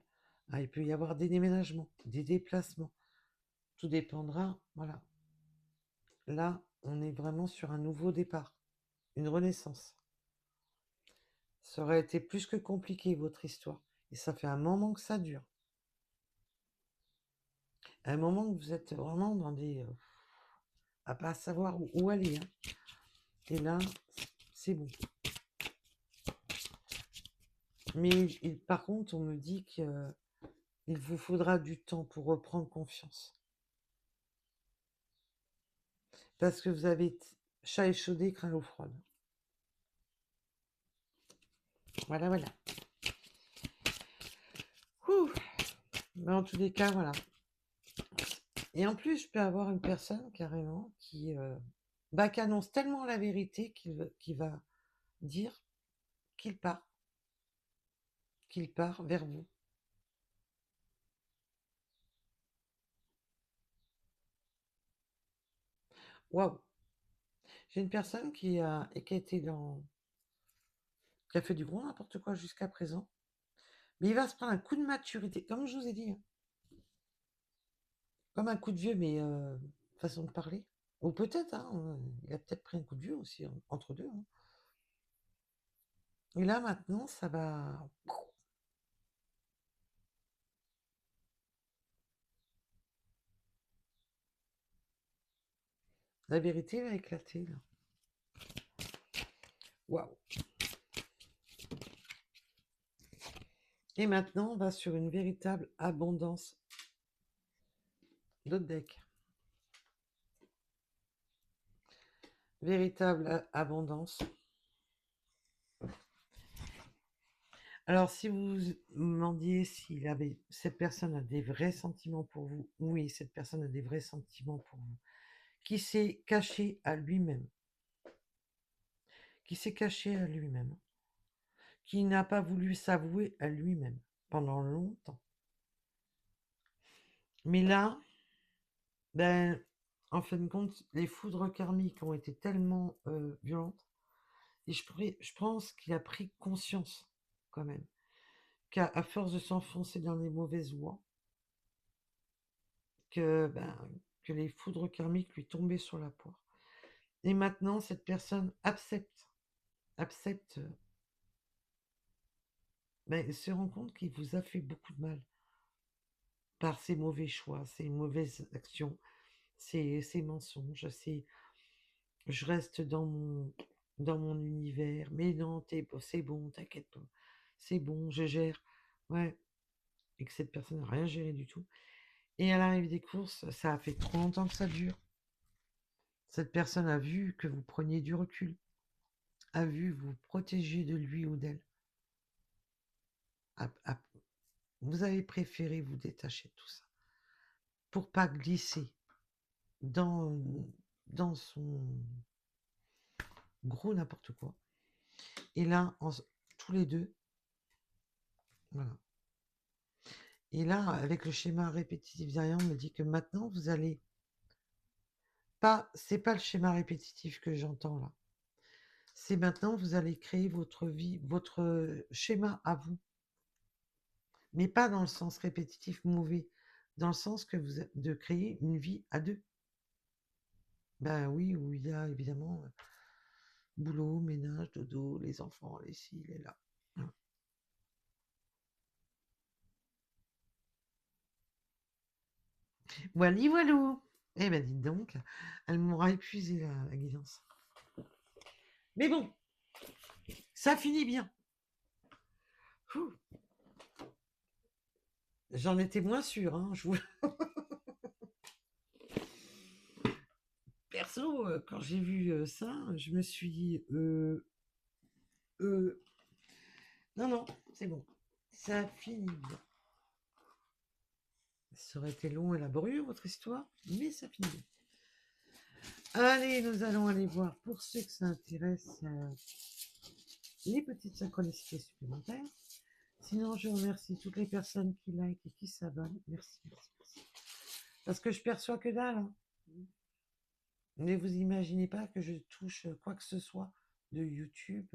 Ah, il peut y avoir des déménagements, des déplacements. Tout dépendra. Voilà. Là, on est vraiment sur un nouveau départ, une renaissance. Ça aurait été plus que compliqué, votre histoire. Et ça fait un moment que ça dure. Un moment que vous êtes vraiment dans des... à pas savoir où aller. Hein. Et là, c'est bon. Mais par contre, on me dit qu'il vous faudra du temps pour reprendre confiance. Parce que vous avez chat échaudé, craint l'eau froide. Voilà, voilà. Ouh. Mais en tous les cas, voilà. Et en plus, je peux avoir une personne, carrément, qui annonce tellement la vérité qu'il va dire qu'il part vers vous. Waouh! J'ai une personne qui a été qui a fait du gros n'importe quoi jusqu'à présent, mais il va se prendre un coup de maturité, comme je vous ai dit, hein. Comme un coup de vieux, mais façon de parler. Ou peut-être, hein, il a peut-être pris un coup de vieux aussi, entre deux. Hein. Et là, maintenant, ça va... La vérité va éclater, là. Waouh! Et maintenant, on va sur une véritable abondance d'autres decks. Véritable abondance. Alors, si vous me demandiez si cette personne a des vrais sentiments pour vous, oui, cette personne a des vrais sentiments pour vous, qui s'est caché à lui-même, qui n'a pas voulu s'avouer à lui-même pendant longtemps. Mais là, ben, en fin de compte, les foudres karmiques ont été tellement violentes, et je pense qu'il a pris conscience, quand même, qu'à force de s'enfoncer dans les mauvaises voies, ben, que les foudres karmiques lui tombaient sur la poire. Et maintenant, cette personne accepte, ben, se rend compte qu'il vous a fait beaucoup de mal par ses mauvais choix, ses mauvaises actions, ses mensonges, je reste dans mon univers, mais non, c'est bon, t'inquiète pas, c'est bon, je gère. Ouais, et que cette personne n'a rien géré du tout. Et à l'arrivée des courses, ça a fait trop longtemps que ça dure. Cette personne a vu que vous preniez du recul, a vu vous protéger de lui ou d'elle. Vous avez préféré vous détacher de tout ça pour pas glisser dans, dans son gros n'importe quoi. Et là, tous les deux, voilà. Et là, avec le schéma répétitif derrière, on me dit que maintenant, vous allez pas, c'est pas le schéma répétitif que j'entends là. C'est maintenant, vous allez créer votre vie, votre schéma à vous. Mais pas dans le sens répétitif mauvais, dans le sens que de créer une vie à deux. Ben oui, où il y a évidemment boulot, ménage, dodo, les enfants, les ci, les là. Voilà, voilou. Eh ben dites donc, elle m'aura épuisé la guidance. Mais bon, ça finit bien. Ouh, j'en étais moins sûre, hein, je vous... Perso, quand j'ai vu ça, je me suis dit, euh, non, non, c'est bon. Ça finit bien. Ça aurait été long et laborieux, votre histoire, mais ça finit bien. Allez, nous allons aller voir, pour ceux que ça intéresse, les petites synchronicités supplémentaires. Sinon, je remercie toutes les personnes qui like et qui s'abonnent. Merci, merci, merci. Parce que je perçois que dalle. Hein. Mais vous imaginez pas que je touche quoi que ce soit de YouTube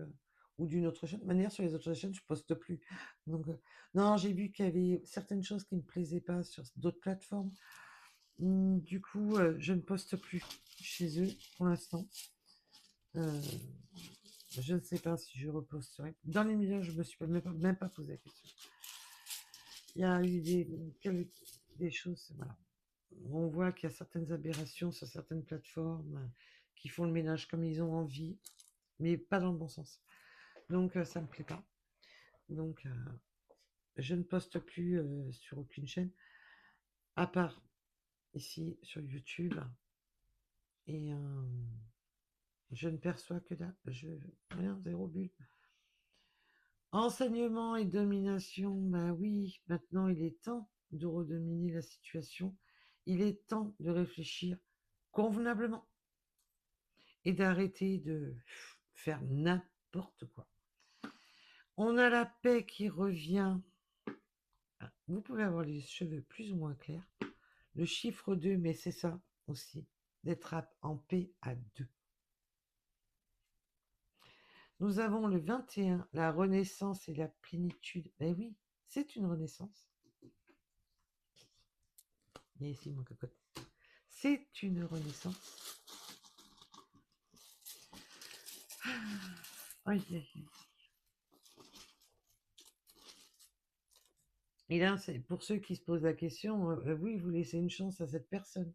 ou d'une autre chaîne. De manière, sur les autres chaînes, je poste plus. Donc, non, j'ai vu qu'il y avait certaines choses qui ne me plaisaient pas sur d'autres plateformes. Du coup, je ne poste plus chez eux pour l'instant. Je ne sais pas si je reposterai. Dans les médias, je me suis même pas posé la question. Il y a eu des choses, voilà. On voit qu'il y a certaines aberrations sur certaines plateformes qui font le ménage comme ils ont envie, mais pas dans le bon sens. Donc ça me plaît pas. Donc je ne poste plus sur aucune chaîne, à part ici sur YouTube. Et je ne perçois que là, rien, zéro but. Enseignement et domination, bah oui, maintenant il est temps de redominer la situation. Il est temps de réfléchir convenablement et d'arrêter de faire n'importe quoi. On a la paix qui revient. Vous pouvez avoir les cheveux plus ou moins clairs. Le chiffre 2, mais c'est ça aussi, d'être en paix à 2. Nous avons le 21, la renaissance et la plénitude. Ben oui, c'est une renaissance. Viens ici, mon cocotte. C'est une renaissance. Aïe, aïe, aïe. Et là, c'est pour ceux qui se posent la question, oui, vous laissez une chance à cette personne.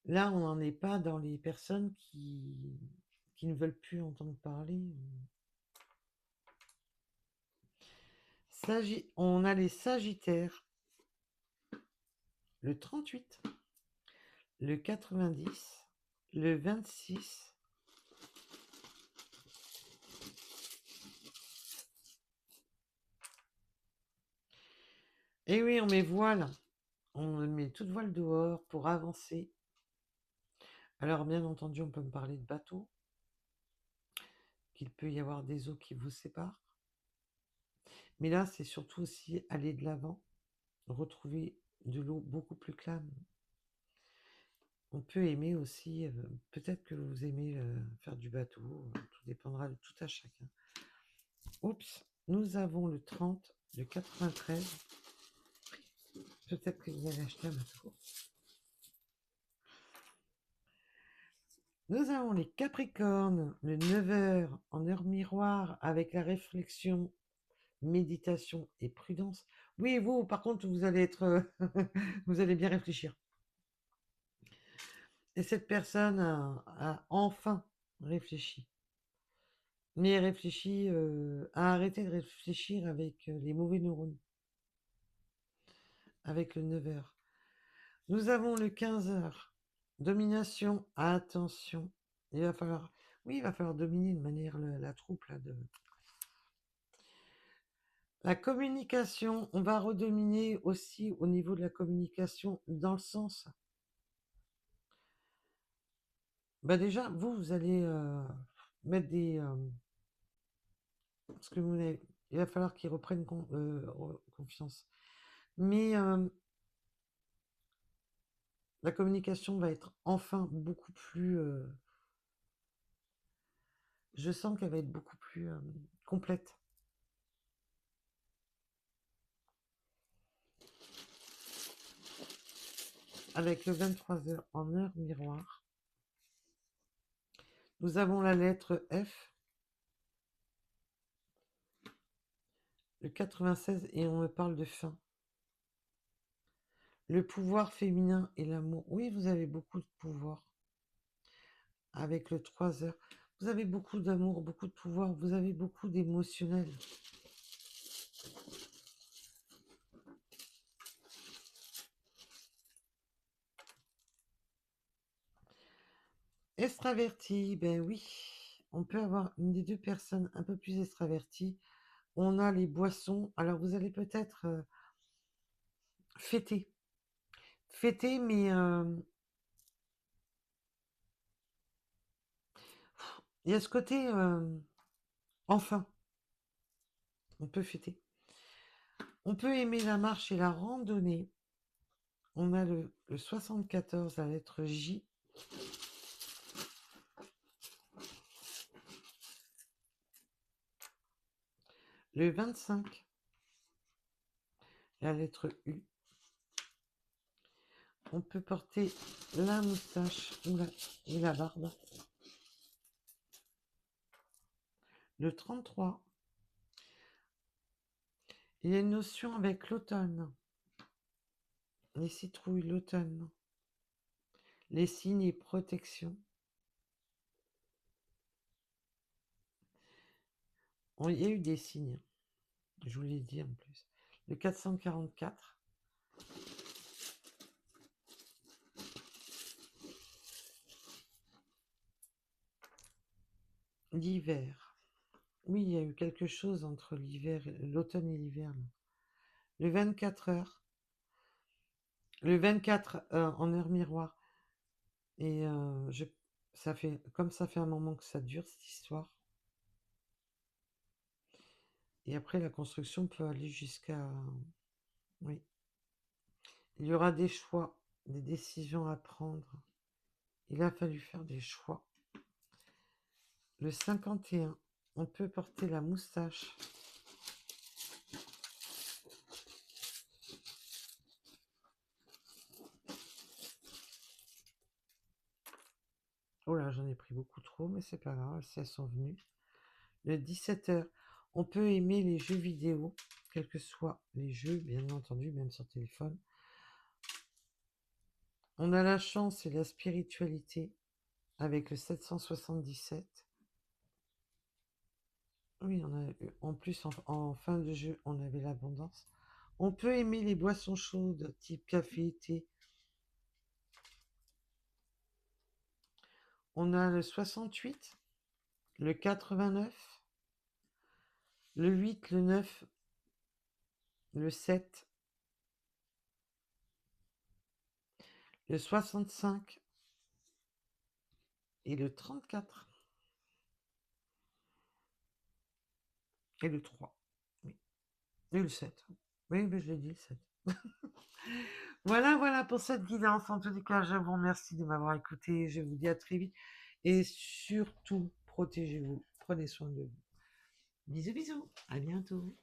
Là, on n'en est pas dans les personnes qui ne veulent plus entendre parler. On a les Sagittaires, le 38, le 90, le 26. Et oui, on met voile. On met toute voile dehors pour avancer. Alors, bien entendu, on peut me parler de bateau, qu'il peut y avoir des eaux qui vous séparent. Mais là, c'est surtout aussi aller de l'avant, retrouver de l'eau beaucoup plus calme. On peut aimer aussi, peut-être que vous aimez faire du bateau, tout dépendra de tout à chacun. Oups, nous avons le 30, le 93. Peut-être que vous allez acheter un bateau. Nous avons les Capricornes, le 9h en heure miroir avec la réflexion, méditation et prudence. Oui, vous, par contre, vous allez être, vous allez bien réfléchir. Et cette personne a enfin réfléchi. Mais réfléchi, a arrêté de réfléchir avec les mauvais neurones. Avec le 9h. Nous avons le 15h. Domination, attention. Il va falloir, oui, il va falloir dominer de manière la troupe là, de... La communication, on va redominer aussi au niveau de la communication dans le sens. Bah déjà, vous allez mettre des... parce que il va falloir qu'ils reprennent confiance. Mais la communication va être enfin beaucoup plus... je sens qu'elle va être beaucoup plus complète. avec le 23h en heure miroir. Nous avons la lettre F, le 96, et on me parle de fin. Le pouvoir féminin et l'amour. Oui, vous avez beaucoup de pouvoir. Avec le 3h. Vous avez beaucoup d'amour, beaucoup de pouvoir. Vous avez beaucoup d'émotionnel. Extraverti, ben oui. On peut avoir une des deux personnes un peu plus extravertie. On a les boissons. Alors, vous allez peut-être fêter. Fêter, mais il y a ce côté enfin. On peut fêter. On peut aimer la marche et la randonnée. On a le 74, la lettre J. Le 25, la lettre U. On peut porter la moustache ou la barbe. Le 33, il y a une notion avec l'automne. Les citrouilles, l'automne. Les signes et protections. Il y a eu des signes, je vous l'ai dit en plus. Le 444. L'hiver. Oui, il y a eu quelque chose entre l'automne et l'hiver. Le 24 heures. Le 24 en heure miroir. Et ça fait un moment que ça dure, cette histoire. Et après, la construction peut aller jusqu'à... Oui. Il y aura des choix, des décisions à prendre. Il a fallu faire des choix. Le 51, on peut porter la moustache. Oh là, j'en ai pris beaucoup trop, mais c'est pas grave, si elles sont venues. Le 17h, on peut aimer les jeux vidéo, quels que soient les jeux, bien entendu, même sur téléphone. On a la chance et la spiritualité avec le 777. Oui, en plus, en fin de jeu, on avait l'abondance. On peut aimer les boissons chaudes, type café, thé. On a le 68, le 89, le 8, le 9, le 7, le 65 et le 34. Et le 3. Oui. Et le 7. Oui, mais je l'ai dit, le 7. Voilà pour cette guidance. En tous les cas, je vous remercie de m'avoir écouté. Je vous dis à très vite. Et surtout, protégez-vous. Prenez soin de vous. Bisous, bisous. À bientôt.